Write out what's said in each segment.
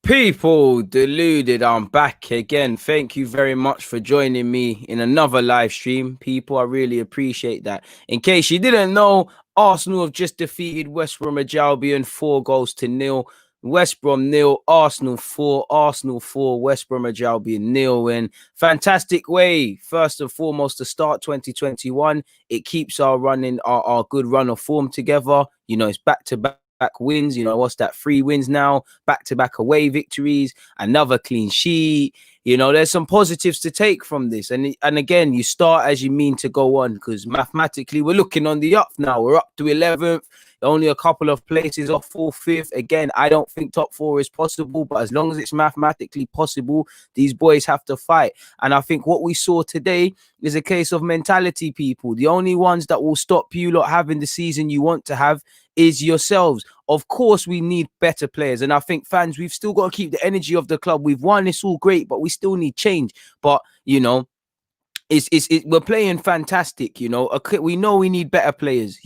People, deluded, I'm back again. Thank you very much for joining me in another live stream. People, I really appreciate that. In case you didn't know, Arsenal have just defeated West Bromwich Albion 4-0. West Brom nil, Arsenal 4, Arsenal 4, West Bromwich Albion nil. In fantastic way. First and foremost, to start 2021, it keeps our good run of form together. It's back to back wins. What's that? 3 wins now, back-to-back away victories, another clean sheet. There's some positives to take from this. And again, you start as you mean to go on, because mathematically we're looking on the up now. We're up to 11th, only a couple of places off 4th, 5th. Again, I don't think top 4 is possible, but as long as it's mathematically possible, these boys have to fight. And I think what we saw today is a case of mentality, people. The only ones that will stop you lot having the season you want to have is yourselves. Of course, we need better players. And I think fans, we've still got to keep the energy of the club. We've won, it's all great, but we still need change. But, we're playing fantastic. We know we need better players.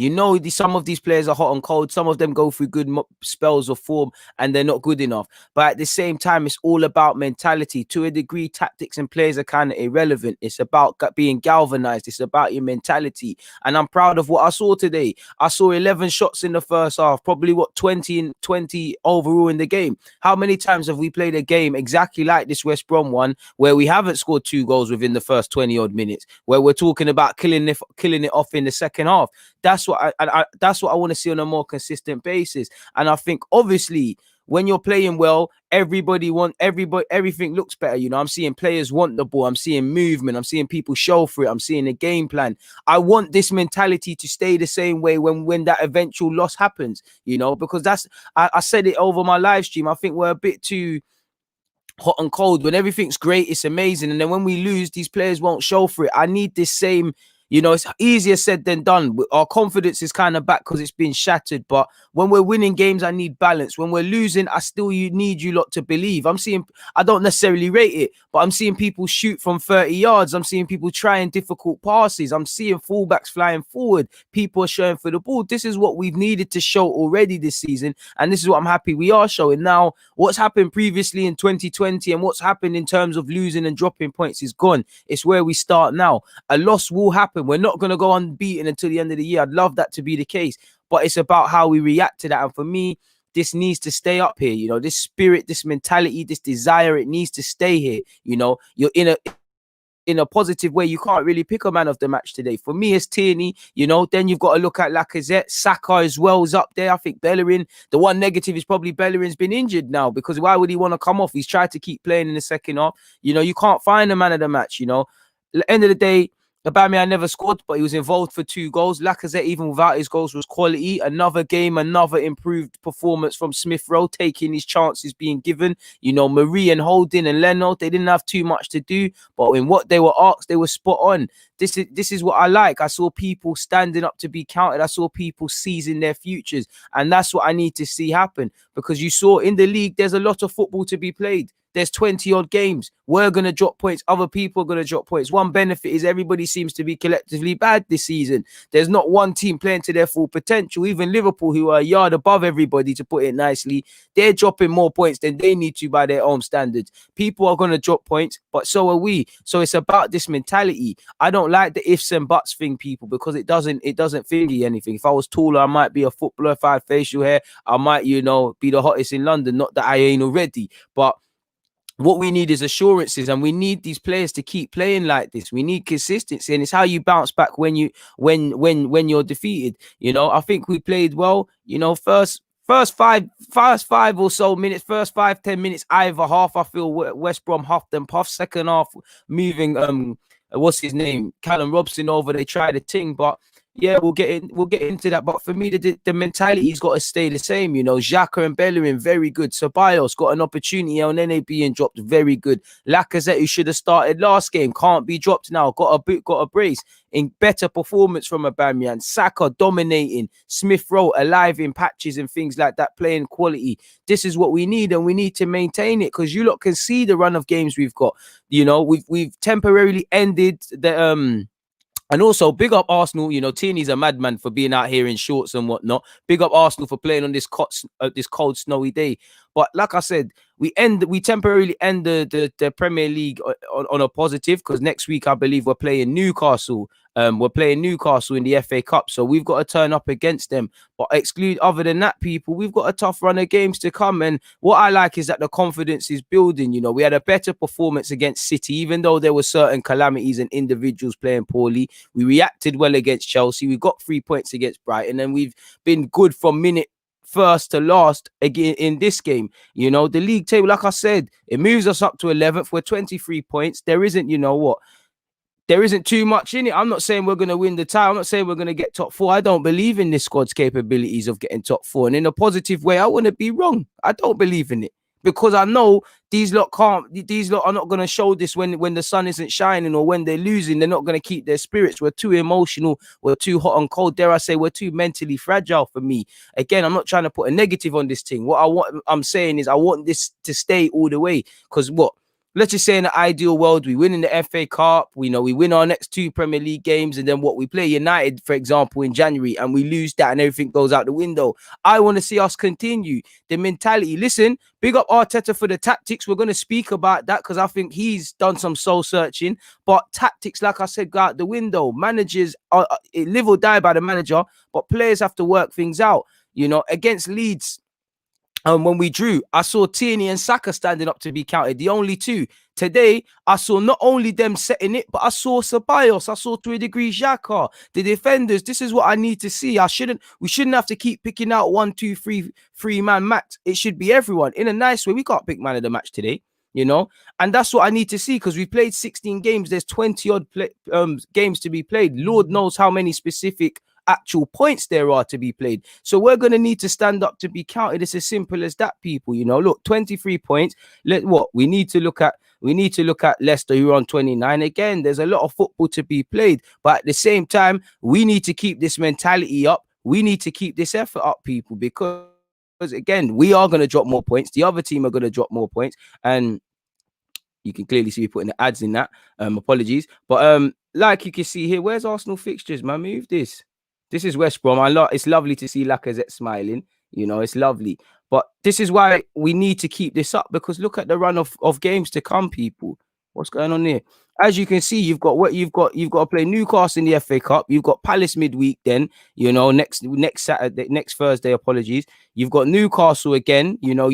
Some of these players are hot and cold. Some of them go through good spells of form and they're not good enough. But at the same time, it's all about mentality. To a degree, tactics and players are kind of irrelevant. It's about being galvanized. It's about your mentality. And I'm proud of what I saw today. I saw 11 shots in the first half, probably 20 overall in the game. How many times have we played a game exactly like this West Brom one, where we haven't scored 2 goals within the first 20 odd minutes, where we're talking about killing it off in the second half? That's what I want to see on a more consistent basis. And I think obviously when you're playing well, everything looks better. I'm seeing players want the ball. I'm seeing movement. I'm seeing people show for it. I'm seeing a game plan. I want this mentality to stay the same way when that eventual loss happens, because I said it over my live stream. I think we're a bit too hot and cold. When everything's great, it's amazing, and then when we lose, these players won't show for it. I need this same, it's easier said than done. Our confidence is kind of back because it's been shattered, but when we're winning games, I need balance. When we're losing, I still need you lot to believe. I don't necessarily rate it, but I'm seeing people shoot from 30 yards. I'm seeing people trying difficult passes. I'm seeing fullbacks flying forward. People are showing for the ball. This is what we've needed to show already this season, and this is what I'm happy we are showing. Now, what's happened previously in 2020 and what's happened in terms of losing and dropping points is gone. It's where we start now. A loss will happen. We're not going to go unbeaten until the end of the year. I'd love that to be the case, but it's about how we react to that. And for me, this needs to stay up here. This spirit, this mentality, this desire, it needs to stay here. You're in a positive way. You can't really pick a man of the match today. For me, it's Tierney. Then you've got to look at Lacazette. Saka as well is up there. I think Bellerin. The one negative is probably Bellerin's been injured now, because why would he want to come off? He's tried to keep playing in the second half. You can't find a man of the match. At the end of the day, Aubameyang never scored, but he was involved for 2 goals. Lacazette, even without his goals, was quality. Another game, another improved performance from Smith Rowe, taking his chances being given. Marie and Holding and Leno, they didn't have too much to do, but in what they were asked, they were spot on. This is what I like. I saw people standing up to be counted. I saw people seizing their futures, and that's what I need to see happen, because you saw in the league, there's a lot of football to be played. There's 20 odd games. We're going to drop points. Other people are going to drop points. One benefit is everybody seems to be collectively bad this season. There's not one team playing to their full potential. Even Liverpool, who are a yard above everybody, to put it nicely, they're dropping more points than they need to by their own standards. People are going to drop points, but so are we. So it's about this mentality. I don't like the ifs and buts thing, people, because it doesn't thingy anything. If I was taller, I might be a footballer. If I had facial hair, I might, be the hottest in London. Not that I ain't already, but what we need is assurances, and we need these players to keep playing like this. We need consistency, and it's how you bounce back when you're defeated. I think we played well. First 5 or so minutes, first 5-10 minutes, either half, I feel West Brom huffed and puffed. Second half, moving what's his name, Callum Robson over. They tried a thing, but yeah, we'll get into that. But for me, the mentality's got to stay the same. Xhaka and Bellerin, very good. Ceballos got an opportunity on NA being dropped, very good. Lacazette, who should have started last game, can't be dropped now. Got a brace. In better performance from Aubameyang. Saka dominating. Smith Rowe alive in patches and things like that, playing quality. This is what we need, and we need to maintain it, because you lot can see the run of games we've got. We've temporarily ended the And also, big up Arsenal. Tierney's a madman for being out here in shorts and whatnot. Big up Arsenal for playing on this cold, snowy day. But like I said, we temporarily end the Premier League on a positive, because next week I believe we're playing Newcastle. We're playing Newcastle in the FA Cup, so we've got to turn up against them. But other than that, people, we've got a tough run of games to come. And what I like is that the confidence is building. You know, we had a better performance against City, even though there were certain calamities and individuals playing poorly. We reacted well against Chelsea. We got 3 points against Brighton, and we've been good from minute first to last again in this game. You know, the league table, like I said, it moves us up to 11th. We're 23 points. There isn't, you know what, there isn't too much in it. I'm not saying we're going to win the title. I'm not saying we're going to get top four. I don't believe in this squad's capabilities of getting top four. And in a positive way, I wouldn't be wrong. I don't believe in it, because I know these lot are not going to show this when the sun isn't shining, or when they're losing. They're not going to keep their spirits. We're too emotional. We're too hot and cold. Dare I say, we're too mentally fragile for me. Again, I'm not trying to put a negative on this thing. I'm saying is I want this to stay all the way, because let's just say in the ideal world, we win in the FA Cup, we win our next 2 Premier League games, and then we play United, for example, in January, and we lose that and everything goes out the window. I want to see us continue the mentality. Listen, big up Arteta for the tactics. We're going to speak about that, because I think he's done some soul searching. But tactics, like I said, go out the window. Managers live or die by the manager, but players have to work things out. You know, against Leeds, when we drew, I saw Tierney and Saka standing up to be counted, the only 2. Today, I saw not only them setting it, but I saw Ceballos, I saw to a degree Xhaka, the defenders. This is what I need to see. We shouldn't have to keep picking out 1, 2, 3 man max. It should be everyone in a nice way. We can't pick man of the match today, you know, and that's what I need to see, because we played 16 games. There's 20 odd games to be played. Lord knows how many specific actual points there are to be played. So we're going to need to stand up to be counted. It's as simple as that, people. You know, look, 23 points. We need to look at Leicester, who are on 29. Again, there's a lot of football to be played, but at the same time, we need to keep this mentality up. We need to keep this effort up, people, because again, we are going to drop more points. The other team are going to drop more points, and you can clearly see me putting the ads in that. Apologies, but like you can see here, where's Arsenal fixtures, man? Move this. This is West Brom. It's lovely to see Lacazette smiling. You know, it's lovely. But this is why we need to keep this up, because look at the run of games to come, people. What's going on here? As you can see, you've got to play Newcastle in the FA Cup. You've got Palace midweek, then, you know, next Saturday, next Thursday, apologies. You've got Newcastle again. You know,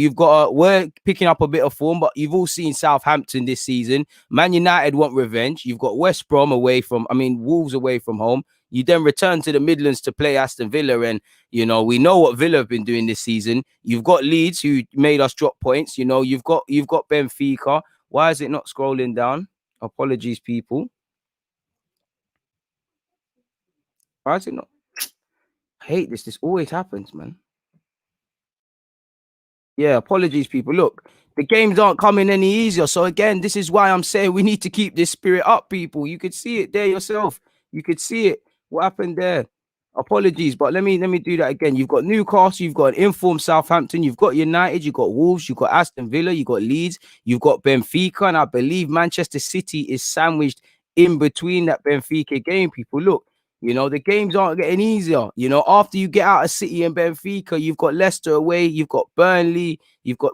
we're picking up a bit of form, but you've all seen Southampton this season. Man United want revenge. You've got West Brom Wolves away from home. You then return to the Midlands to play Aston Villa, and you know, we know what Villa have been doing this season. You've got Leeds, who made us drop points. You know, you've got Benfica. Why is it not scrolling down? Apologies, people. Why is it not? I hate this. This always happens, man. Yeah, apologies, people. Look, the games aren't coming any easier. So again, this is why I'm saying we need to keep this spirit up, people. You could see it there yourself. You could see it. What happened there? Apologies, but let me do that again. You've got Newcastle, you've got an informed Southampton, you've got United, you've got Wolves, you've got Aston Villa, you've got Leeds, you've got Benfica, and I believe Manchester City is sandwiched in between that Benfica game. People, look, you know, the games aren't getting easier. You know, after you get out of City and Benfica, you've got Leicester away, you've got Burnley,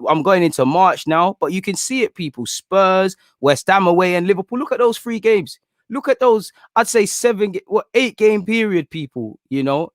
I'm going into March now, but you can see it, people. Spurs, West Ham away, and Liverpool. Look at those 3 games. Look at those, I'd say 8 game period, people, you know,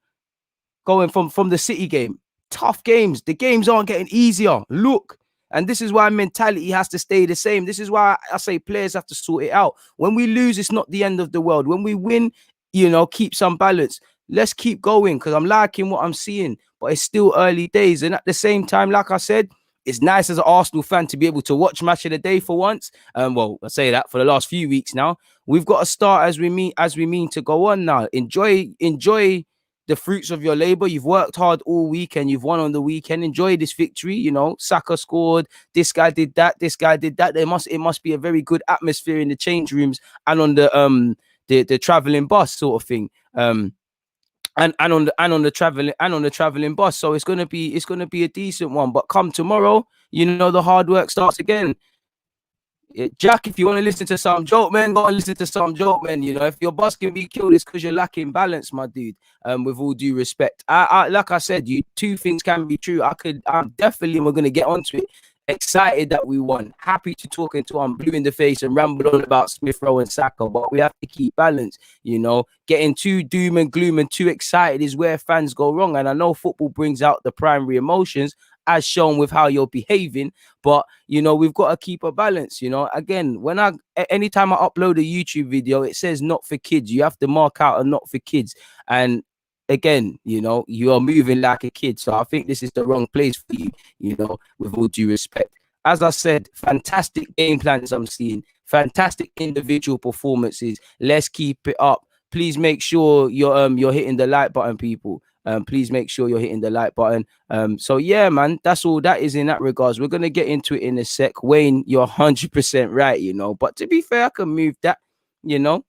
going from the City game. Tough games. The games aren't getting easier. Look. And this is why mentality has to stay the same. This is why I say players have to sort it out. When we lose, it's not the end of the world. When we win, you know, keep some balance. Let's keep going, because I'm liking what I'm seeing, but it's still early days. And at the same time, like I said, it's nice as an Arsenal fan to be able to watch Match of the Day for once. Well, I say that for the last few weeks now. We've got to start as we mean to go on now. Enjoy the fruits of your labor. You've worked hard all week and you've won on the weekend. Enjoy this victory. You know, Saka scored. This guy did that. This guy did that. It must be a very good atmosphere in the change rooms and on the traveling bus sort of thing. And on the traveling bus. So it's gonna be a decent one. But come tomorrow, you know, the hard work starts again. Jack, if you want to listen to some joke, man, go and listen to some joke, man. You know, if your bus can be killed, it's because you're lacking balance, my dude. With all due respect, I like I said, 2 things can be true. We're gonna get onto it. excited that we won, happy to talk until I'm blue in the face and ramble on about Smith Rowe and Saka, but we have to keep balance, you know. Getting too doom and gloom and too excited is where fans go wrong. And I know football brings out the primary emotions, as shown with how you're behaving, but you know, we've got to keep a balance. You know, again, anytime I upload a YouTube video, it says not for kids. You have to mark out a not for kids. And again, you know, you are moving like a kid. So I think this is the wrong place for you, you know, with all due respect. As I said, fantastic game plans I'm seeing, fantastic individual performances. Let's keep it up. Please make sure you're hitting the like button, people. Please make sure you're hitting the like button. So yeah, man, that's all that is in that regards. We're gonna get into it in a sec. Wayne, you're 100% right, you know. But to be fair, I can move that, you know.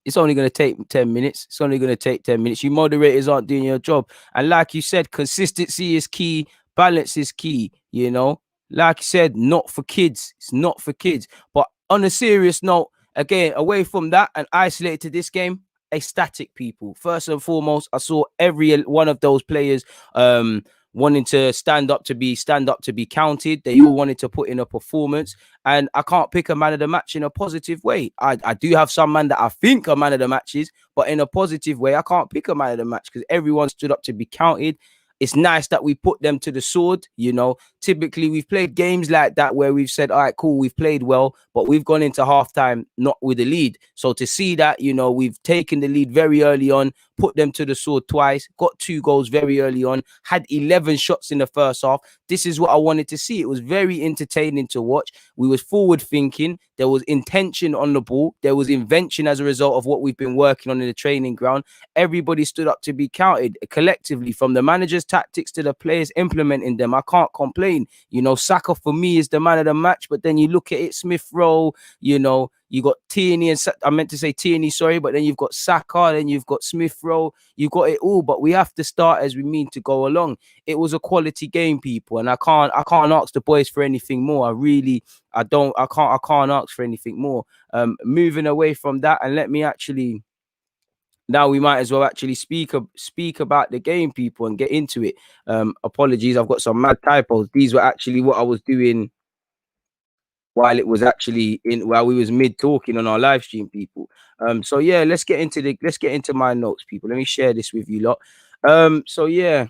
It's only going to take 10 minutes. It's only going to take 10 minutes. You moderators aren't doing your job. And like you said, consistency is key. Balance is key, you know. Like you said, not for kids. It's not for kids. But on a serious note, again, away from that and isolated to this game, ecstatic people. First and foremost, I saw every one of those players wanting to stand up to be counted. They all wanted to put in a performance. And I can't pick a man of the match in a positive way. I do have some man that I think are man of the matches, but in a positive way, I can't pick a man of the match because everyone stood up to be counted. It's nice that we put them to the sword, you know. Typically, we've played games like that where we've said, all right, cool, we've played well, but we've gone into halftime not with a lead. So to see that, you know, we've taken the lead very early on, put them to the sword twice, got 2 goals very early on, had 11 shots in the first half. This is what I wanted to see. It was very entertaining to watch. We was forward thinking. There was intention on the ball. There was invention as a result of what we've been working on in the training ground. Everybody stood up to be counted collectively, from the manager's tactics to the players implementing them. I can't complain. You know, Saka for me is the man of the match, but then you look at it, Smith Rowe, you know, you got Tierney and I meant to say Tierney, sorry, but then you've got Saka, then you've got Smith Rowe, you've got it all. But we have to start as we mean to go along. It was a quality game, people, and I can't ask the boys for anything more. I can't ask for anything more. Moving away from that, and let me actually. Now we might as well actually speak about the game, people, and get into it. Apologies, I've got some mad typos. These were actually what I was doing while it was actually while we was mid talking on our live stream, people. So yeah, let's get into my notes, people. Let me share this with you lot. So yeah,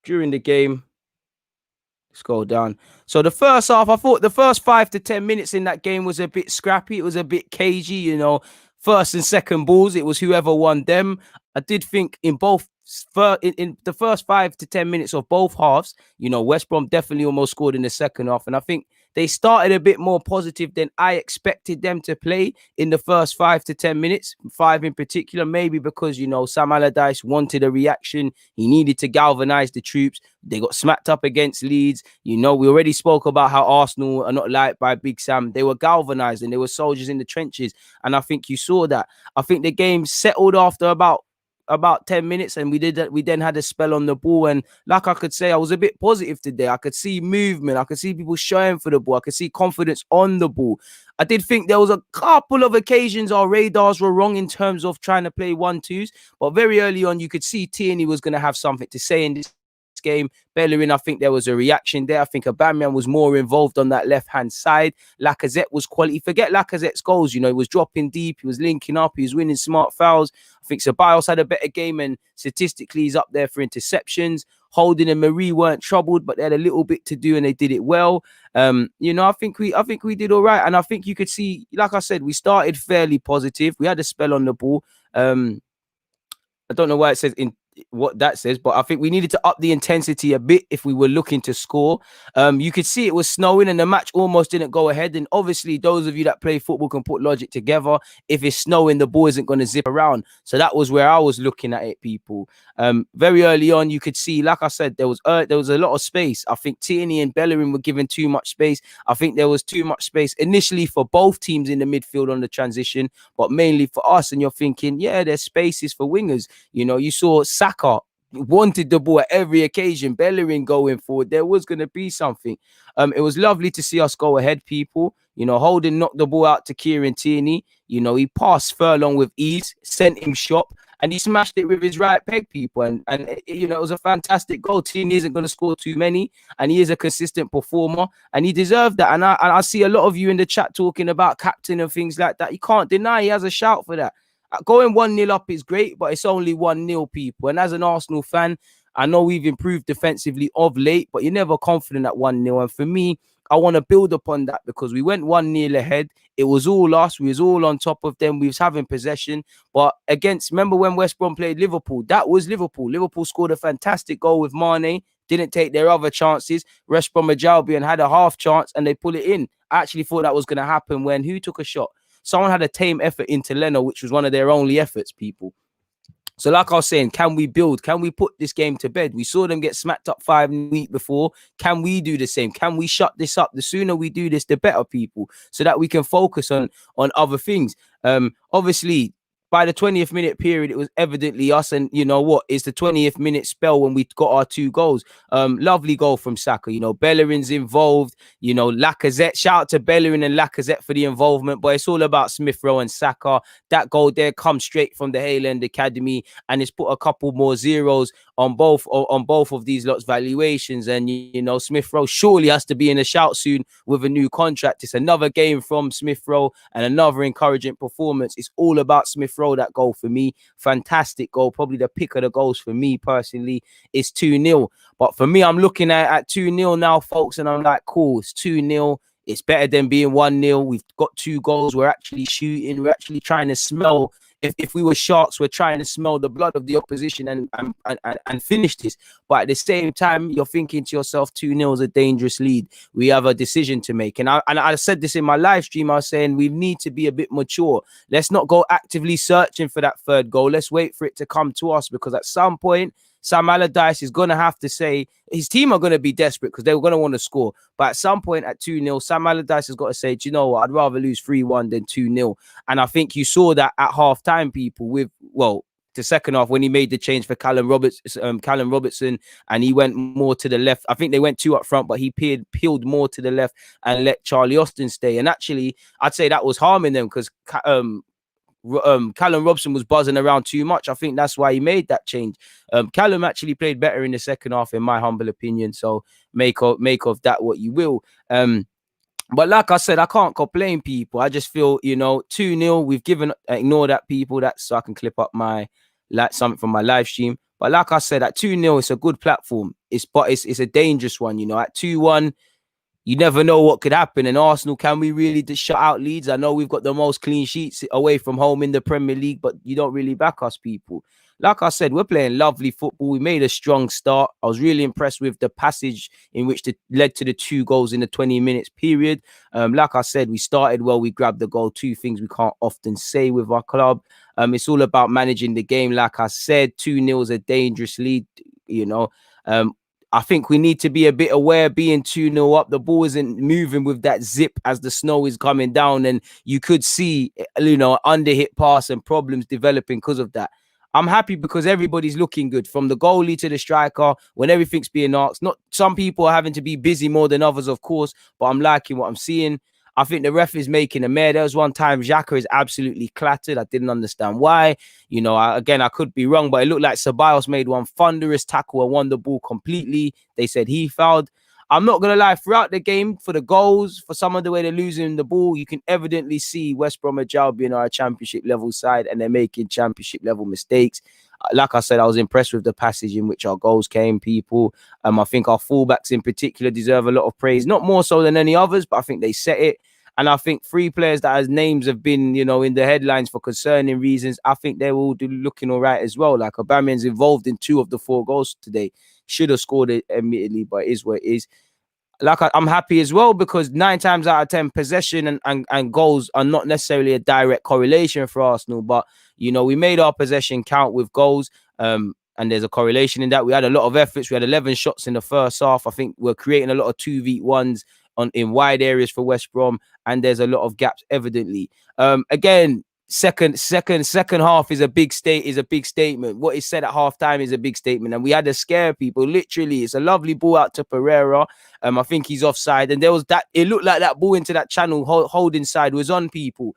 during the game, scroll down. So the first half, I thought the first 5 to 10 minutes in that game was a bit scrappy. It was a bit cagey, you know. First and second balls, it was whoever won them. I did think in the first 5 to 10 minutes of both halves, you know, West Brom definitely almost scored in the second half. And I think they started a bit more positive than I expected them to play in the first 5 to 10 minutes, 5 in particular, maybe because, you know, Sam Allardyce wanted a reaction. He needed to galvanize the troops. They got smacked up against Leeds. You know, we already spoke about how Arsenal are not liked by Big Sam. They were galvanized and they were soldiers in the trenches. And I think you saw that. I think the game settled after about 10 minutes, and we then had a spell on the ball. And like I could say, I was a bit positive today. I could see movement. I could see people showing for the ball. I could see confidence on the ball. I did think there was a couple of occasions our radars were wrong in terms of trying to play 1-2s, but very early on you could see Tierney was going to have something to say in this game. Bellerin, I think there was a reaction there. I think Aubameyang was more involved on that left-hand side. Lacazette was quality. Forget Lacazette's goals, you know, he was dropping deep, he was linking up, he was winning smart fouls. I think Ceballos had a better game, and statistically he's up there for interceptions. Holding and Marie weren't troubled, but they had a little bit to do and they did it well. You know, I think we did all right. And I think you could see, like I said, we started fairly positive. We had a spell on the ball. I don't know why it says in what that says, but I think we needed to up the intensity a bit if we were looking to score. You could see it was snowing and the match almost didn't go ahead. And obviously those of you that play football can put logic together. If it's snowing, the ball isn't going to zip around. So that was where I was looking at it, people. Very early on, you could see, like I said, there was a lot of space. I think Tierney and Bellerin were given too much space. I think there was too much space initially for both teams in the midfield on the transition, but mainly for us. And you're thinking, yeah, there's spaces for wingers. You know, you saw Saka wanted the ball at every occasion. Bellerin going forward, there was going to be something. It was lovely to see us go ahead, people. You know, Holden knocked the ball out to Kieran Tierney. You know, he passed Furlong with ease, sent him shop, and he smashed it with his right peg, people. And you know, it was a fantastic goal. Tierney isn't going to score too many, and he is a consistent performer, and he deserved that. And I see a lot of you in the chat talking about captain and things like that. You can't deny he has a shout for that. Going 1-0 up is great, but it's only 1-0, people. And as an Arsenal fan, I know we've improved defensively of late, but you're never confident at 1-0. And for me, I want to build upon that, because we went 1-0 ahead. It was all us. We was all on top of them. We was having possession. But remember when West Brom played Liverpool? That was Liverpool. Liverpool scored a fantastic goal with Mane. Didn't take their other chances. West Brom Albion had a half chance and they pull it in. I actually thought that was going to happen when who took a shot? Someone had a tame effort into Leno, which was one of their only efforts, people. So like I was saying, can we build? Can we put this game to bed? We saw them get smacked up 5 weeks before. Can we do the same? Can we shut this up? The sooner we do this, the better, people, so that we can focus on other things. Obviously, by the 20th minute period, it was evidently us. And you know what? It's the 20th minute spell when we got our 2 goals. Lovely goal from Saka. You know, Bellerin's involved. You know, Lacazette. Shout out to Bellerin and Lacazette for the involvement. But it's all about Smith Rowe and Saka. That goal there comes straight from the Hale End Academy, and it's put a couple more zeros on both of these lots' valuations. And you know, Smith Rowe surely has to be in a shout soon with a new contract. It's another game from Smith Rowe and another encouraging performance. It's all about Smith Rowe. That goal for me, fantastic goal, probably the pick of the goals for me personally. It's 2-0, but for me, I'm looking at 2-0 now, folks, and I'm like, cool, it's 2-0. It's better than being 1-0. We've got 2 goals. We're actually shooting. We're actually trying to smell. If we were sharks, we're trying to smell the blood of the opposition and finish this. But at the same time, you're thinking to yourself, 2-0 is a dangerous lead. We have a decision to make. And I said this in my live stream. I was saying we need to be a bit mature. Let's not go actively searching for that 3rd goal. Let's wait for it to come to us, because at some point, Sam Allardyce is going to have to say, his team are going to be desperate because they're going to want to score. But at some point at 2-0, Sam Allardyce has got to say, do you know what? I'd rather lose 3-1 than 2-0. And I think you saw that at half-time, people, with, well, the second half when he made the change for Callum Robertson, and he went more to the left. I think they went 2 up front, but he peeled more to the left and let Charlie Austin stay. And actually, I'd say that was harming them, because Callum Robson was buzzing around too much. I think that's why he made that change. Callum actually played better in the second half, in my humble opinion. So make of that what you will. But like I said, I can't complain, people. I just feel, you know, 2-0. We've ignore that, people. That's so I can clip up something from my live stream. But like I said, at 2-0, it's a good platform. It's a dangerous one, you know. At 2-1. You never know what could happen. And Arsenal, can we really just shut out Leeds? I know we've got the most clean sheets away from home in the Premier League, but you don't really back us, people. Like I said, we're playing lovely football. We made a strong start. I was really impressed with the passage in which it led to the 2 goals in the 20 minutes period. Like I said, we started well. We grabbed the goal. 2 things we can't often say with our club. It's all about managing the game. Like I said, 2-0 is a dangerous lead, you know. I think we need to be a bit aware, being 2-0 up. The ball isn't moving with that zip as the snow is coming down. And you could see, you know, underhit pass and problems developing because of that. I'm happy because everybody's looking good, from the goalie to the striker, when everything's being asked. Not some people are having to be busy more than others, of course, but I'm liking what I'm seeing. I think the ref is making a mare. There was one time Xhaka is absolutely clattered. I didn't understand why. You know, I could be wrong, but it looked like Ceballos made one thunderous tackle and won the ball completely. They said he fouled. I'm not going to lie, throughout the game, for the goals, for some of the way they're losing the ball, you can evidently see West Brom Albion are a championship level side and they're making championship level mistakes. Like I said, I was impressed with the passage in which our goals came, people. I think our fullbacks in particular deserve a lot of praise, not more so than any others, but I think they set it. And I think 3 players that as names have been, you know, in the headlines for concerning reasons, I think they're all looking all right as well. Like Aubameyang's involved in 2 of the 4 goals today. Should have scored it immediately, but it is what it is. Like I'm happy as well, because 9 times out of 10 possession and goals are not necessarily a direct correlation for Arsenal, but you know, we made our possession count with goals, and there's a correlation in that. We had a lot of efforts. We had 11 shots in the first half. I think we're creating a lot of 2v1s in wide areas for West Brom, and there's a lot of gaps evidently. Again, second half is a big statement. What is said at halftime is a big statement, and we had to scare people. Literally, it's a lovely ball out to Pereira. I think he's offside, and there was that. It looked like that ball into that channel holding side was on, people.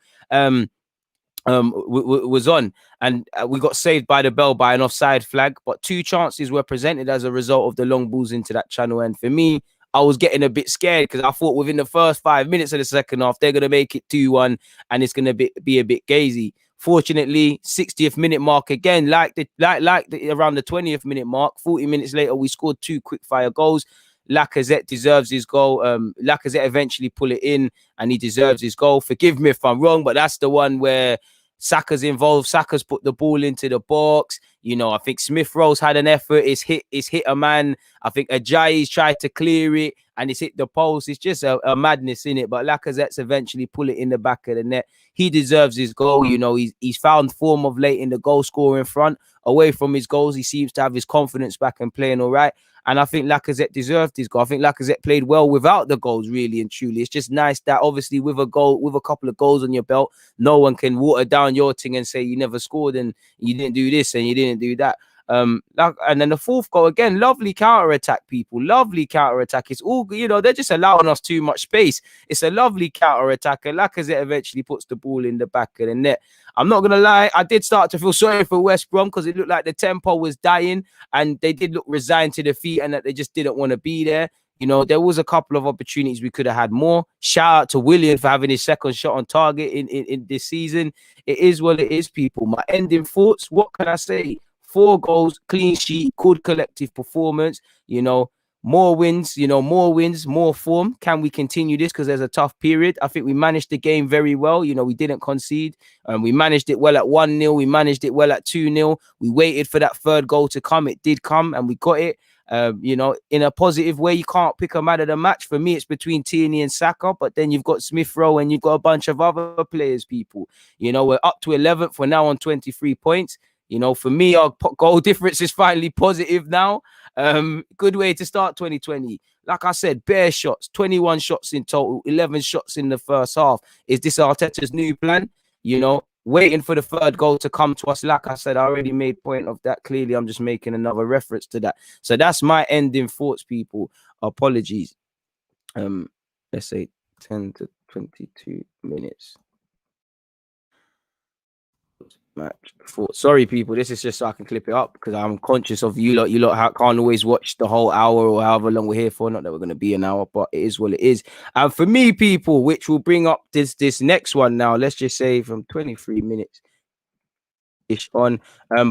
was on, and we got saved by the bell by an offside flag. But 2 chances were presented as a result of the long balls into that channel. And for me, I was getting a bit scared because I thought within the first 5 minutes of the second half, they're going to make it 2-1 and it's going to be a bit gazy. Fortunately, 60th minute mark again, around the 20th minute mark, 40 minutes later, we scored 2 quick fire goals. Lacazette deserves his goal. Lacazette eventually pull it in and he deserves his goal. Forgive me if I'm wrong, but that's the one where Saka's involved. Saka's put the ball into the box. You know, I think Smith Rowe's had an effort. It's hit a man. I think Ajayi's tried to clear it and it's hit the post. It's just a madness in it. But Lacazette's eventually pull it in the back of the net. He deserves his goal. You know, he's found form of late in the goal scoring front. Away from his goals, he seems to have his confidence back and playing all right. And I think Lacazette deserved his goal. I think Lacazette played well without the goals, really and truly. It's just nice that obviously with a goal, with a couple of goals on your belt, no one can water down your thing and say you never scored and you didn't do this and you didn't do that. And then the 4th goal again, lovely counter attack, people. Lovely counter attack. It's all, you know, they're just allowing us too much space. It's a lovely counter attack, and Lacazette eventually puts the ball in the back of the net. I'm not gonna lie, I did start to feel sorry for West Brom because it looked like the tempo was dying and they did look resigned to defeat and that they just didn't want to be there. You know, there was a couple of opportunities we could have had more. Shout out to Willian for having his second shot on target in this season. It is what it is, people. My ending thoughts, what can I say? 4 goals, clean sheet, good collective performance, you know, more wins, more form. Can we continue this? Because there's a tough period. I think we managed the game very well. You know, we didn't concede. We managed it well at 1-0. We managed it well at 2-0. We waited for that 3rd goal to come. It did come and we got it. You know, in a positive way, you can't pick a man of the match. For me, it's between Tierney and Saka, but then you've got Smith Rowe and you've got a bunch of other players, people. You know, we're up to 11th. We're now on 23 points. You know, for me, our goal difference is finally positive now. Good way to start 2020. Like I said, bare shots, 21 shots in total, 11 shots in the first half. Is this Arteta's new plan? You know, waiting for the 3rd goal to come to us. Like I said, I already made point of that. Clearly, I'm just making another reference to that. So that's my ending thoughts, people. Apologies. Let's say 10 to 22 minutes. Match. Sorry, people. This is just so I can clip it up because I'm conscious of you lot. You lot can't always watch the whole hour or however long we're here for. Not that we're going to be an hour, but it is what it is. And for me, people, which will bring up this next one now. Let's just say from 23 minutes ish on.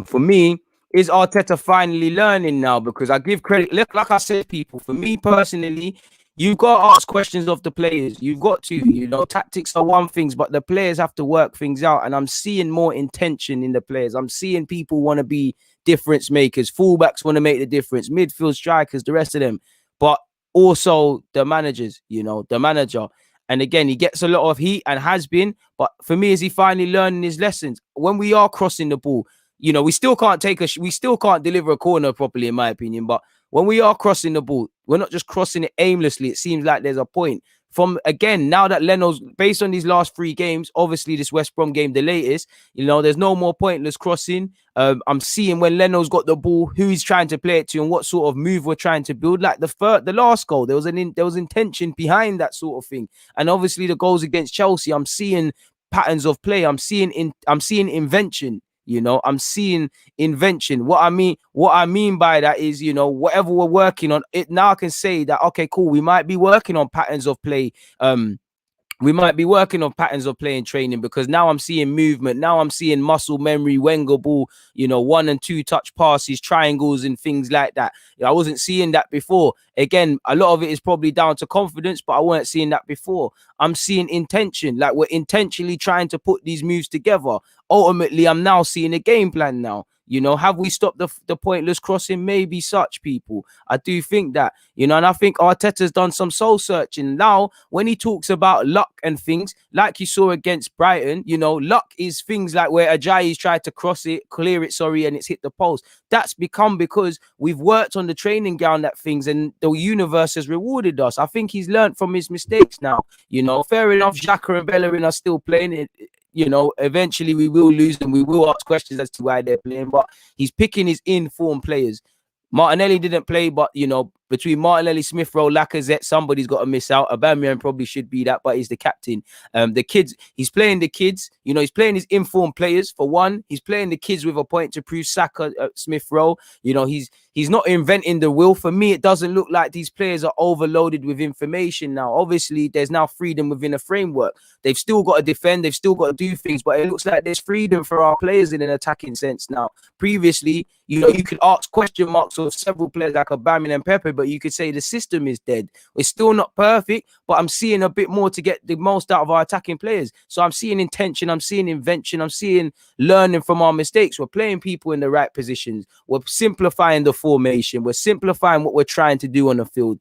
For me, is Arteta finally learning now? Because I give credit. Look, like I said, people. For me personally, you've got to ask questions of the players. You've got to, you know, tactics are one thing, but the players have to work things out. And I'm seeing more intention in the players. I'm seeing people want to be difference makers. Fullbacks want to make the difference. Midfield strikers, the rest of them. But also the managers, you know, the manager. And again, he gets a lot of heat and has been. But for me, is he finally learning his lessons? When we are crossing the ball, you know, we still can't deliver a corner properly, in my opinion. But when we are crossing the ball, we're not just crossing it aimlessly. It seems like there's a point. From, again, now that Leno's, based on these last 3 games, obviously this West Brom game, the latest, you know, there's no more pointless crossing. I'm seeing when Leno's got the ball, who he's trying to play it to and what sort of move we're trying to build. Like the last goal, there was intention behind that sort of thing. And obviously the goals against Chelsea, I'm seeing patterns of play. I'm seeing invention. You know, I'm seeing invention. What I mean by that is, you know, whatever we're working on, it now I can say that, okay, cool, we might be working on patterns of play. We might be working on patterns of play and training because now I'm seeing movement. Now I'm seeing muscle memory, Wenger ball, you know, 1 and 2 touch passes, triangles and things like that. I wasn't seeing that before. Again, a lot of it is probably down to confidence, but I weren't seeing that before. I'm seeing intention, like we're intentionally trying to put these moves together. Ultimately, I'm now seeing a game plan now. You know, have we stopped the pointless crossing? Maybe such, people. I do think that, you know, and I think Arteta's done some soul searching. Now, when he talks about luck and things, like you saw against Brighton, you know, luck is things like where Ajayi's tried to clear it, and it's hit the post. That's become because we've worked on the training ground at things and the universe has rewarded us. I think he's learned from his mistakes now. You know, fair enough, Xhaka and Bellerin are still playing it. You know, eventually we will lose and we will ask questions as to why they're playing, but he's picking his in-form players. Martinelli didn't play, but, you know, between Martinelli, Smith Rowe, Lacazette, somebody's got to miss out. Aubameyang probably should be that, but he's the captain. The kids, he's playing the kids. He's playing his informed players for one. He's playing the kids with a point to prove. Saka, Smith Rowe. He's not inventing the wheel. For me, it doesn't look like these players are overloaded with information now. Obviously, there's now freedom within a framework. They've still got to defend. They've still got to do things, but it looks like there's freedom for our players in an attacking sense now. Previously, you could ask question marks of several players like Aubameyang and Pepe, but you could say the system is dead. It's still not perfect, but I'm seeing a bit more to get the most out of our attacking players. So I'm seeing intention, I'm seeing invention, I'm seeing learning from our mistakes. We're playing people in the right positions. We're simplifying the formation. We're simplifying what we're trying to do on the field,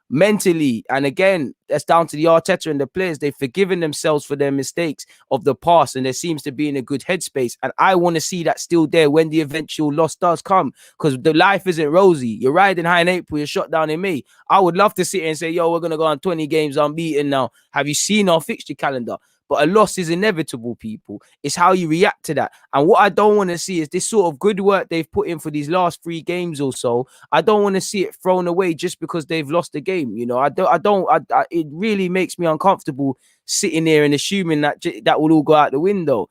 mentally. And again, that's down to the Arteta and the players. They've forgiven themselves for their mistakes of the past, and there seems to be in a good headspace. And I want to see that still there when the eventual loss does come, because the life isn't rosy. You're riding high in April, you're shot down in May. I would love to sit here and say, yo, we're going to go on 20 games unbeaten now. Have you seen our fixture calendar? But a loss is inevitable, people. It's how you react to that. And what I don't want to see is this sort of good work they've put in for these last 3 games or so. I don't want to see it thrown away just because they've lost the game. It really makes me uncomfortable sitting there and assuming that that will all go out the window,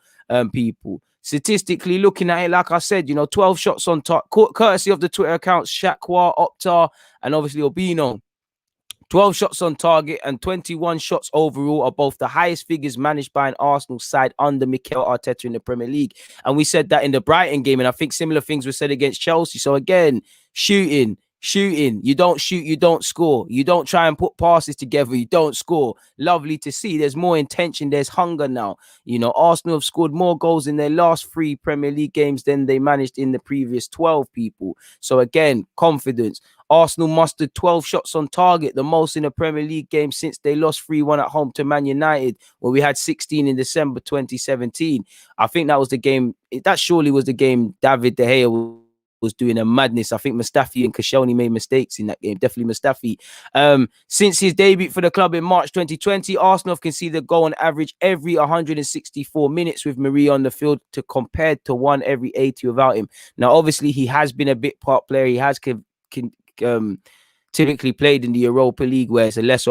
people. Statistically looking at it, like I said, 12 shots on target, courtesy of the Twitter accounts, Shaqwa, Opta, and obviously Obino. 12 shots on target and 21 shots overall are both the highest figures managed by an Arsenal side under Mikel Arteta in the Premier League. And we said that in the Brighton game, and I think similar things were said against Chelsea. So again, shooting. You don't shoot, you don't score. You don't try and put passes together, you don't score. Lovely to see. There's more intention, there's hunger now. Arsenal have scored more goals in their last 3 Premier League games than they managed in the previous 12, people. So again, confidence. Arsenal mustered 12 shots on target, the most in a Premier League game since they lost 3-1 at home to Man United, where we had 16 in December 2017. I think that was the game, that surely was the game David De Gea was doing a madness. I think Mustafi and Koscielny made mistakes in that game. Definitely Mustafi. Since his debut for the club in March 2020, Arsenal have conceded a goal on average every 164 minutes with Marie on the field, to compared to 1 every 80 without him. Now, obviously, he has been a bit part player. He has typically played in the Europa League, where it's a lesser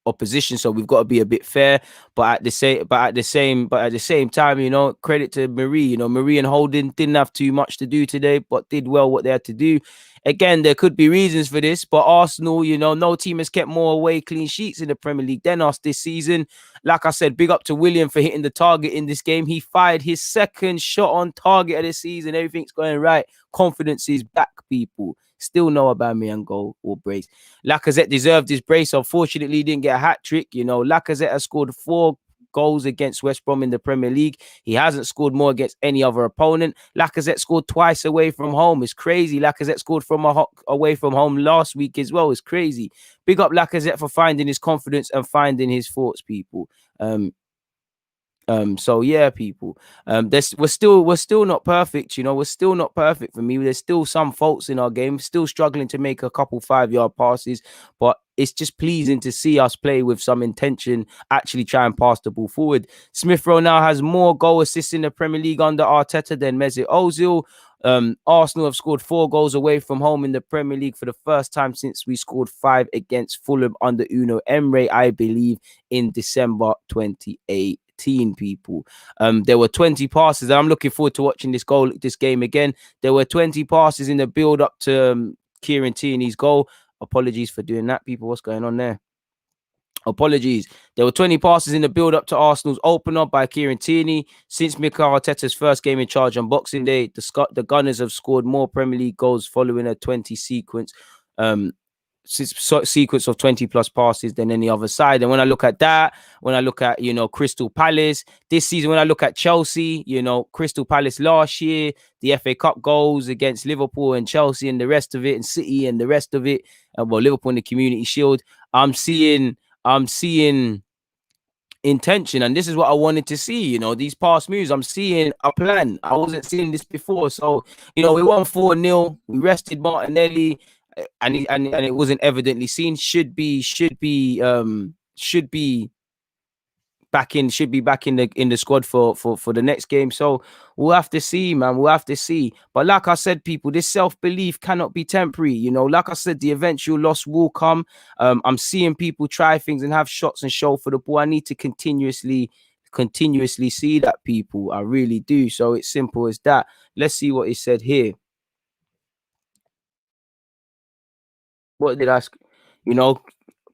opposition, so we've got to be a bit fair. But at the same time, credit to Marie. Marie and Holding didn't have too much to do today, but did well what they had to do. Again, there could be reasons for this, but Arsenal, no team has kept more away clean sheets in the Premier League than us this season. Like I said, big up to William for hitting the target in this game. He fired his 2nd shot on target of the season. Everything's going right. Confidence is back, people. Still no Aubameyang goal or brace. Lacazette deserved his brace. Unfortunately, he didn't get a hat-trick. Lacazette has scored 4 goals against West Brom in the Premier League. He hasn't scored more against any other opponent. Lacazette scored twice away from home. It's crazy. Lacazette scored away from home last week as well. It's crazy. Big up Lacazette for finding his confidence and finding his thoughts, people. So yeah, people. We're still not perfect. We're still not perfect for me. There's still some faults in our game. Still struggling to make a couple 5-yard passes, but it's just pleasing to see us play with some intention, actually try and pass the ball forward. Smith Rowe now has more goal assists in the Premier League under Arteta than Mesut Ozil. Arsenal have scored 4 goals away from home in the Premier League for the first time since we scored 5 against Fulham under Unai Emery, I believe, in December 2018, people. There were 20 passes. I'm looking forward to watching this game again. There were 20 passes in the build up to Kieran Tierney's goal. Apologies for doing that, people. What's going on there? Apologies. There were 20 passes in the build-up to Arsenal's opener by Kieran Tierney. Since Mikel Arteta's first game in charge on Boxing Day, the Gunners have scored more Premier League goals following a 20 sequence of 20 plus passes than any other side. And when I look at that, when I look at, Crystal Palace this season, when I look at Chelsea, Crystal Palace last year, the FA Cup goals against Liverpool and Chelsea and the rest of it, and City and the rest of it, Liverpool in the Community Shield, I'm seeing intention, and this is what I wanted to see. These past moves, I'm seeing a plan. I wasn't seeing this before. So we won 4-0. We rested Martinelli, and it wasn't evidently seen. Should be should be back in the squad for the next game. So we'll have to see, man. We'll have to see. But like I said, people, this self-belief cannot be temporary. You know, like I said, the eventual loss will come. I'm seeing people try things and have shots and show for the ball. I need to continuously see that, people. I really do. So it's simple as that. Let's see what he said here. What did I, you know,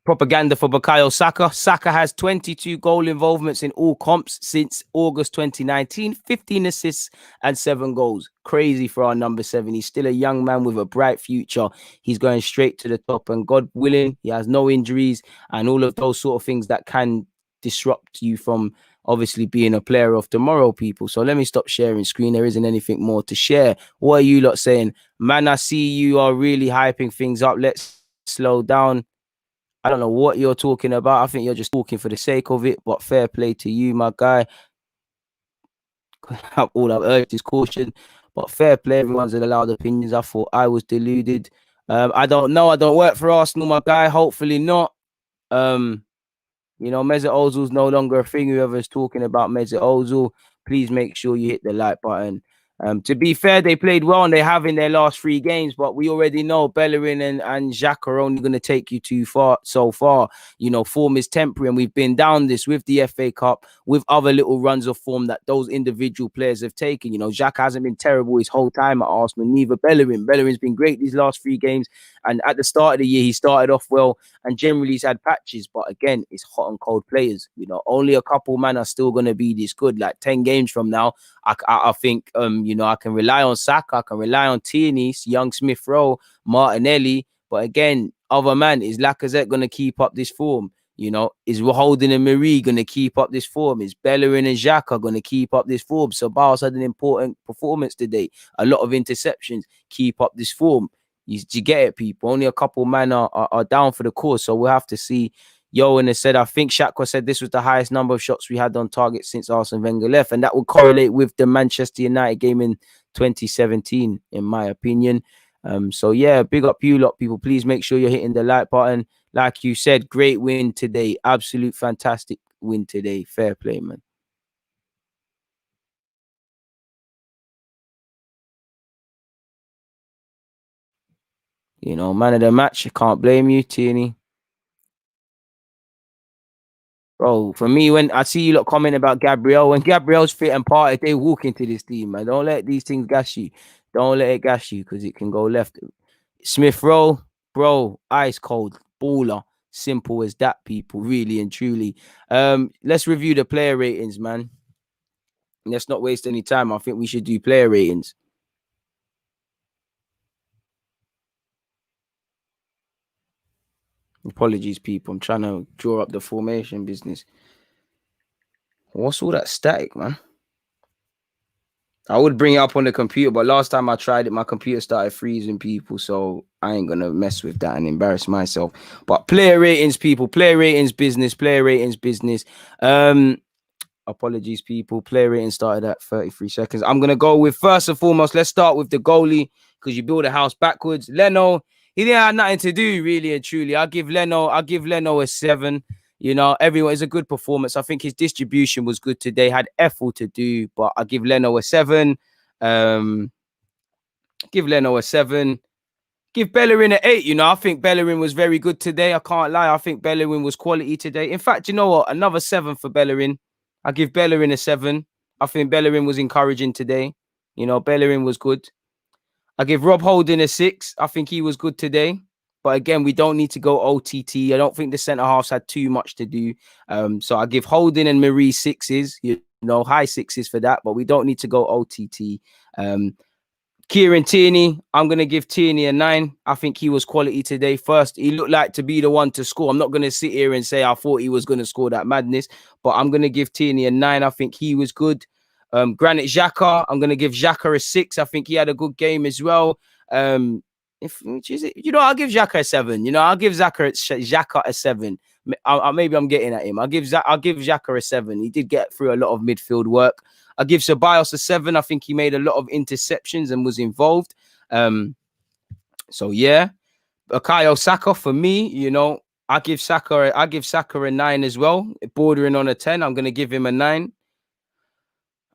propaganda for Bukayo Saka. Saka has 22 goal involvements in all comps since August 2019, 15 assists and 7 goals. Crazy for our number 7. He's still a young man with a bright future. He's going straight to the top, and God willing, he has no injuries and all of those sort of things that can disrupt you from obviously being a player of tomorrow, people. So let me stop sharing screen. There isn't anything more to share. What are you lot saying? Man, I see you are really hyping things up. Let's slow down. I don't know what you're talking about. I think you're just talking for the sake of it, but fair play to you, my guy. All I've urged is caution, but fair play. Everyone's allowed opinions. I thought I was deluded. I don't know. I don't work for Arsenal, my guy. Hopefully not. You know, Mesut Ozil's no longer a thing. Whoever's talking about Mesut Ozil, please make sure you hit the like button. To be fair, they played well and they have in their last 3 games, but we already know Bellerin and Xhaka are only going to take you too far so far. You know, form is temporary, and we've been down this with the FA Cup, with other little runs of form that those individual players have taken. You know, Xhaka hasn't been terrible his whole time at Arsenal, neither Bellerin. Bellerin's been great these last 3 games, and at the start of the year, he started off well, and generally he's had patches, but again, it's hot and cold players. You know, only a couple men are still going to be this good. Like 10 games from now, I think, you know, I can rely on Saka, I can rely on Tierney, young Smith Rowe, Martinelli. But again, other man, is Lacazette going to keep up this form? You know, is Holding and Marie going to keep up this form? Is Bellerin and Xhaka going to keep up this form? So Barnes had an important performance today. A lot of interceptions. Keep up this form. You get it, people. Only a couple men are down for the cause. So we'll have to see. Yohan has said, I think Shaqwa said this was the highest number of shots we had on target since Arsene Wenger left. And that would correlate with the Manchester United game in 2017, in my opinion. So, yeah, big up you lot, people. Please make sure you're hitting the like button. Like you said, great win today. Absolute fantastic win today. Fair play, man. You know, man of the match. I can't blame you, Tierney. Bro, for me, when I see you lot comment about Gabriel, when Gabriel's fit and parted, they walk into this team, man. Don't let these things gas you. Don't let it gas you, because it can go left. Smith Rowe, bro, ice cold, baller. Simple as that, people, really and truly. Let's review the player ratings, man. Let's not waste any time. I think we should do player ratings. Apologies, people. I'm trying to draw up the formation business. What's all that static, man? I would bring it up on the computer, but last time I tried it, my computer started freezing, people. So I ain't gonna mess with that and embarrass myself. But player ratings, people, player ratings business, player ratings business. Apologies, people. Player rating started at 33 seconds. I'm gonna go with, first and foremost, let's start with the goalie, because you build a house backwards. Leno, he didn't have nothing to do, really and truly. I'll give Leno a 7. You know, everyone, is a good performance. I think his distribution was good today. Had effort to do, but I give Leno a 7. Give Leno a 7. Give Bellerin an 8. You know, I think Bellerin was very good today. I can't lie. I think Bellerin was quality today. In fact, you know what? Another 7 for Bellerin. I give Bellerin a 7. I think Bellerin was encouraging today. You know, Bellerin was good. I give Rob Holding a 6. I think he was good today. But again, we don't need to go OTT. I don't think the centre halves had too much to do. So I give Holding and Marie 6s. You know, high 6s for that. But we don't need to go OTT. Kieran Tierney, I'm going to give Tierney a 9. I think he was quality today. First, he looked like to be the one to score. I'm not going to sit here and say I thought he was going to score that madness, but I'm going to give Tierney a 9. I think he was good. Granit Xhaka, I'm going to give Xhaka a 6. I think he had a good game as well. I'll give Xhaka a 7. You know, I'll give Xhaka a 7. Maybe I'm getting at him. I'll give Xhaka a 7. He did get through a lot of midfield work. I give Ceballos a 7. I think he made a lot of interceptions and was involved. So yeah, Bukayo Saka for me, you know, I give Saka a 9 as well, bordering on a 10. I'm gonna give him a 9.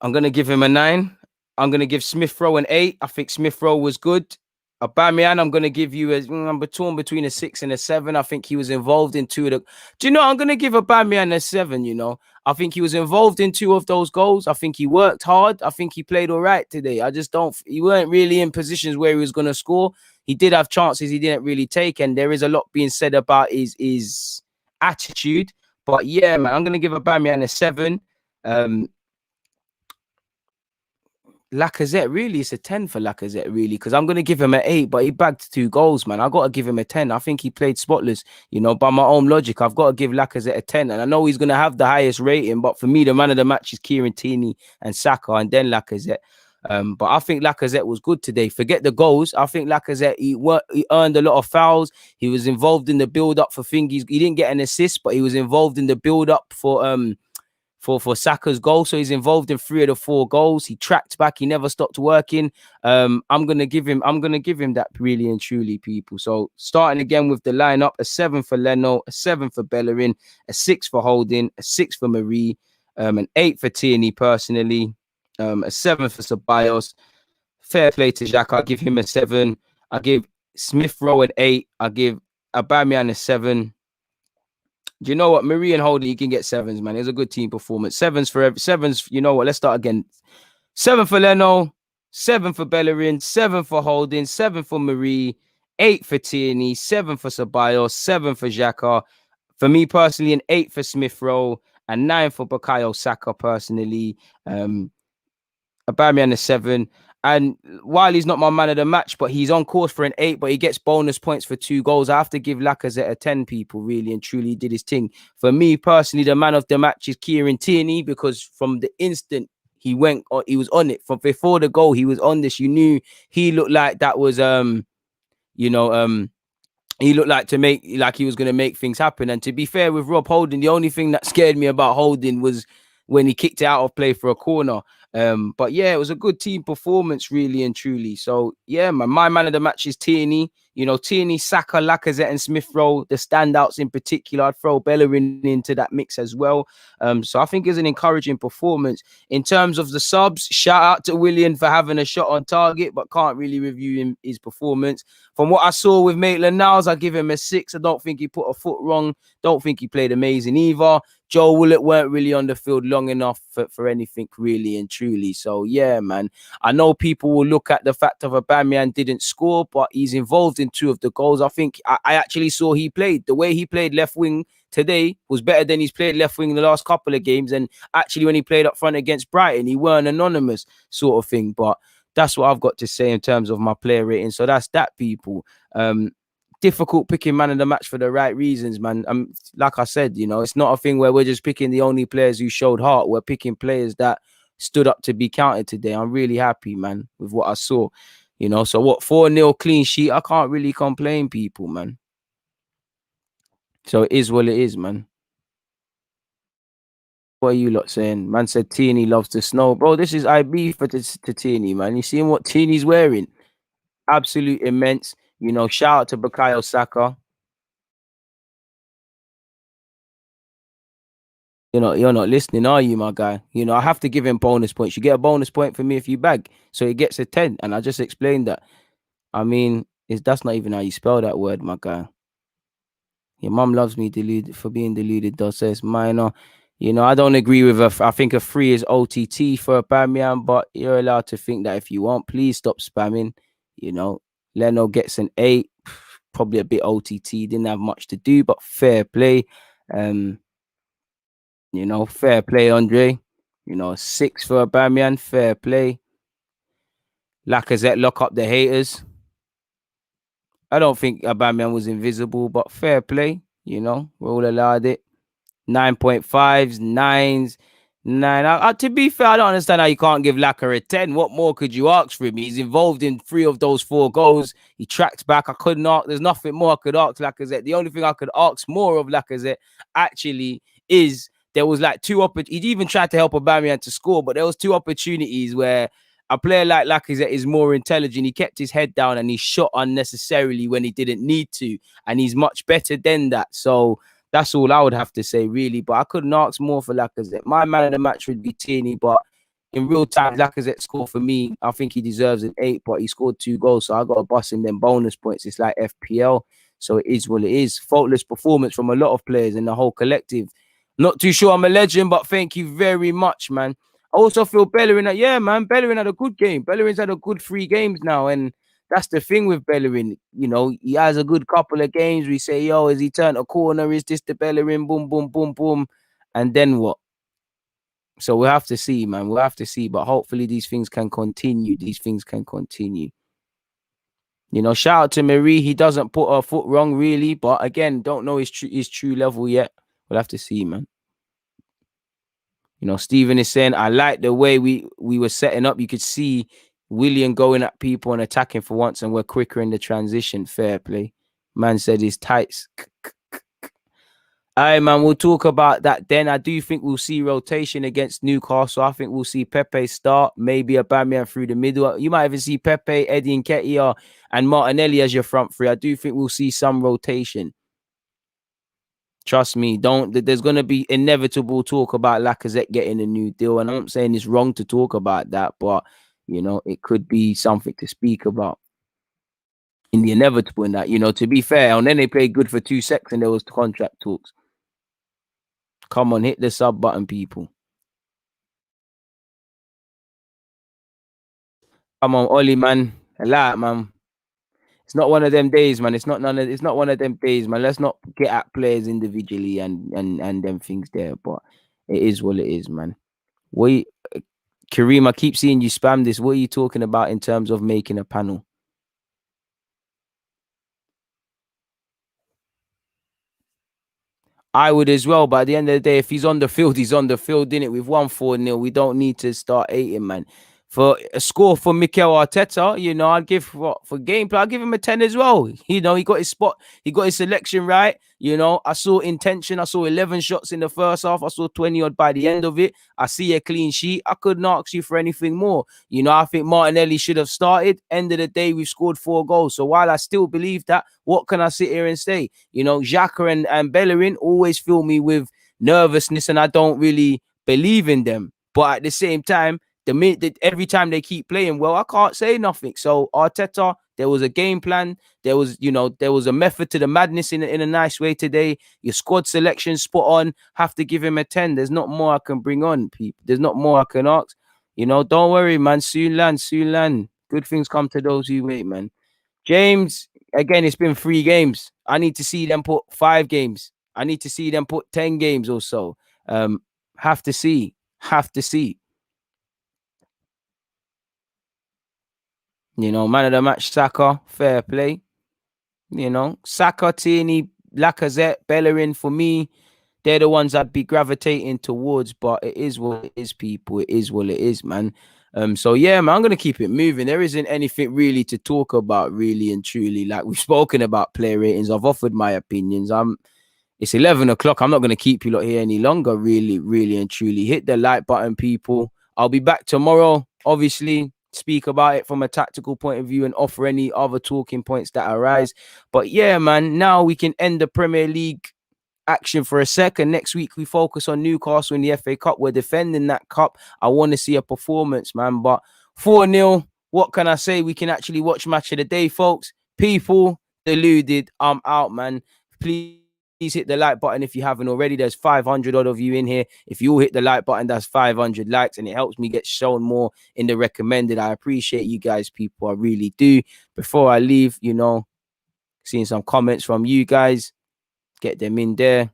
I'm gonna give him a 9. I'm gonna give Smith Rowe an 8. I think Smith Rowe was good. Aubameyang, I'm gonna give you a I'm torn between a 6 and a 7. I think he was involved in two of the. Do you know? I'm gonna give Aubameyang a 7. You know, I think he was involved in two of those goals. I think he worked hard. I think he played all right today. I just don't. He weren't really in positions where he was gonna score. He did have chances he didn't really take, and there is a lot being said about his attitude. But yeah, man, I'm gonna give Aubameyang a 7. Um, Lacazette, really, it's a 10 for Lacazette, really, because I'm going to give him an 8, but he bagged 2 goals, man. I got to give him a 10. I think he played spotless, you know, by my own logic. I've got to give Lacazette a 10, and I know he's going to have the highest rating, but for me, the man of the match is Kieran Tierney and Saka, and then Lacazette. But I think Lacazette was good today. Forget the goals. I think Lacazette, he earned a lot of fouls. He was involved in the build-up for thingies. He didn't get an assist, but he was involved in the build-up for Saka's goal. So he's involved in 3 of the 4 goals. He tracked back. He never stopped working. I'm gonna give him that, really and truly, people. So starting again with the lineup: a 7 for Leno, a 7 for Bellerin, a 6 for Holding, a 6 for Marie, an 8 for Tierney personally, a 7 for Ceballos. Fair play to Xhaka. I give him a 7. I give Smith Rowe an 8. I give Aubameyang a 7. Do you know what? Marie and Holding, you can get 7s, man. It was a good team performance. 7s for every 7s. You know what? Let's start again. 7 for Leno, 7 for Bellerin, 7 for Holding, 7 for Marie, 8 for Tierney, 7 for Ceballos, 7 for Xhaka. For me personally, an 8 for Smith Rowe, and 9 for Bukayo Saka personally. Aubameyang a 7. And while he's not my man of the match, but he's on course for an 8, but he gets bonus points for 2 goals. I have to give Lacazette a 10, people, really and truly did his thing. For me personally, the man of the match is Kieran Tierney, because from the instant he was on it. From before the goal, he was on this. You knew he looked like that was he looked like he was going to make things happen. And to be fair with Rob Holding, the only thing that scared me about Holding was when he kicked it out of play for a corner. But yeah, it was a good team performance, really and truly. So yeah, man, my man of the match is Tierney. You know, Tierney, Saka, Lacazette, and Smith Rowe, the standouts in particular. I'd throw Bellerin into that mix as well. So I think it's an encouraging performance. In terms of the subs, shout out to Willian for having a shot on target, but can't really review his performance. From what I saw with Maitland-Niles, I give him a 6. I don't think he put a foot wrong. Don't think he played amazing either. Joe Willett weren't really on the field long enough for anything, really and truly. So yeah, man, I know people will look at the fact of Aubameyang didn't score, but he's involved in 2 of the goals. I think I actually saw he played. The way he played left wing today was better than he's played left wing in the last couple of games. And actually, when he played up front against Brighton, he weren't anonymous sort of thing. But that's what I've got to say in terms of my player rating. So that's that, people. Difficult picking man of the match for the right reasons, man. Like I said, you know, it's not a thing where we're just picking the only players who showed heart. We're picking players that stood up to be counted today. I'm really happy, man, with what I saw. You know, so what, 4-0 clean sheet? I can't really complain, people, man. So it is what it is, man. What are you lot saying? Man said Tierney loves the snow. Bro, this is IB to Tierney, man. You seeing what Tierney's wearing? Absolute immense. You know, shout out to Bukayo Saka. You're not listening, are you, my guy? You know, I have to give him bonus points. You get a bonus point for me if you bag. So he gets a 10. And I just explained that. I mean, that's not even how you spell that word, my guy. Your mum loves me for being deluded, though, so it's minor. You know, I don't agree with I think a 3 is OTT for Aubameyang, but you're allowed to think that if you want. Please stop spamming. You know, Leno gets an 8. Probably a bit OTT. Didn't have much to do, but fair play. You know, fair play, Andre. You know, 6 for Aubameyang, fair play. Lacazette, lock up the haters. I don't think Aubameyang was invisible, but fair play. You know, we're all allowed it. 9.5s, 9s, 9. To be fair, I don't understand how you can't give Lacazette a 10. What more could you ask from him? He's involved in 3 of those 4 goals. He tracked back. I couldn't ask. There's nothing more I could ask Lacazette. The only thing I could ask more of Lacazette actually is there was like 2 opportunities. He even tried to help Aubameyang to score, but there was 2 opportunities where a player like Lacazette is more intelligent. He kept his head down and he shot unnecessarily when he didn't need to, and he's much better than that. So that's all I would have to say, really. But I couldn't ask more for Lacazette. My man of the match would be Tierney, but in real time, Lacazette scored for me. I think he deserves an 8, but he scored 2 goals, so I got to bust him them bonus points. It's like FPL, so it is what it is. Faultless performance from a lot of players in the whole collective. Not too sure I'm a legend, but thank you very much, man. I also feel Bellerin, yeah, man, Bellerin had a good game. Bellerin's had a good 3 games now, and that's the thing with Bellerin. You know, he has a good couple of games. We say, yo, has he turned a corner? Is this the Bellerin? Boom, boom, boom, boom. And then what? So we'll have to see, man. We'll have to see. But hopefully these things can continue. These things can continue. You know, shout out to Marie. He doesn't put a foot wrong, really. But again, don't know his true level yet. We'll have to see, man. You know, Steven is saying, I like the way we were setting up. You could see William going at people and attacking for once, and we're quicker in the transition. Fair play. Man said his tights. All right, man, we'll talk about that then. I do think we'll see rotation against Newcastle. I think we'll see Pepe start, maybe Aubameyang through the middle. You might even see Pepe, Eddie Nketiah, and Martinelli as your front three. I do think we'll see some rotation. Trust me, there's going to be inevitable talk about Lacazette getting a new deal. And I'm not saying it's wrong to talk about that, but, you know, it could be something to speak about in the inevitable in that, you know, to be fair. And then they played good for 2 seconds and there was contract talks. Come on, hit the sub button, people. Come on, Ollie, man. A lot, man. It's not one of them days, man. It's not one of them days, man. Let's not get at players individually and them things there. But it is what it is, man. What Kareem, I keep seeing you spam this. What are you talking about in terms of making a panel? I would as well, but at the end of the day, if he's on the field, he's on the field, innit? We've won 4-0. We don't need to start hating, man. For a score for Mikel Arteta, you know, I'd give what for gameplay, I'll give him a 10 as well. You know, he got his spot, he got his selection right. You know, I saw intention. I saw 11 shots in the first half. I saw 20 odd by the end of it. I see a clean sheet. I couldn't ask you for anything more. You know, I think Martinelli should have started. End of the day, we've scored 4 goals. So while I still believe that, what can I sit here and say? You know, Xhaka and Bellerin always fill me with nervousness and I don't really believe in them. But at the same time, every time they keep playing well, I can't say nothing. So Arteta, there was a game plan. There was, you know, there was a method to the madness in a nice way today. Your squad selection spot on. Have to give him a 10. There's not more I can bring on, people. There's not more I can ask. You know, don't worry, man. Soon land, soon land. Good things come to those who wait, man. James, again, it's been 3 games. I need to see them put 5 games. I need to see them put 10 games or so. Have to see. Have to see. You know, man of the match, Saka, fair play. You know, Saka, Tierney, Lacazette, Bellerin, for me, they're the ones I'd be gravitating towards. But it is what it is, people. It is what it is, man. So yeah, man, I'm gonna keep it moving. There isn't anything really to talk about, really and truly. Like we've spoken about player ratings. I've offered my opinions. It's 11 o'clock. I'm not gonna keep you lot here any longer, really and truly. Hit the like button, people. I'll be back tomorrow, obviously. Speak about it from a tactical point of view and offer any other talking points that arise. But yeah, man, now we can end the Premier League action for a second. Next week, we focus on Newcastle in the FA Cup. We're defending that cup. I want to see a performance, man. But 4-0, what can I say? We can actually watch match of the day, folks. People, deluded. I'm out, man. Please hit the like button if you haven't already. There's 500 odd of you in here. If you all hit the like button, that's 500 likes and it helps me get shown more in the recommended. I appreciate you guys, people. I really do. Before I leave, you know, seeing some comments from you guys, get them in there.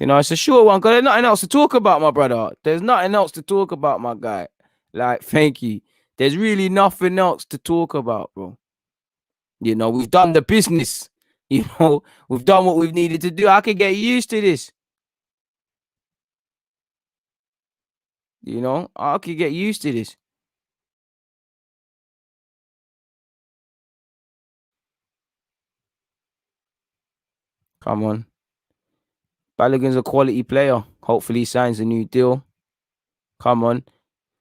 You know, it's a short one because there's nothing else to talk about, my brother. There's nothing else to talk about, my guy. Like, thank you. There's really nothing else to talk about, bro. You know, we've done the business. You know, we've done what we've needed to do. I could get used to this. You know, I could get used to this. Come on. Balogun's a quality player. Hopefully he signs a new deal. Come on.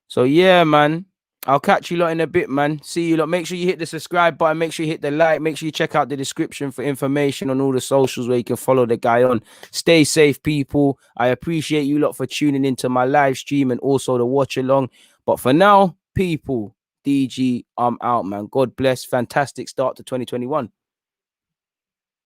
So yeah, man. I'll catch you lot in a bit, man. See you lot. Make sure you hit the subscribe button. Make sure you hit the like. Make sure you check out the description for information on all the socials where you can follow the guy on. Stay safe, people. I appreciate you lot for tuning into my live stream and also the watch along. But for now, people, DG, I'm out, man. God bless. Fantastic start to 2021.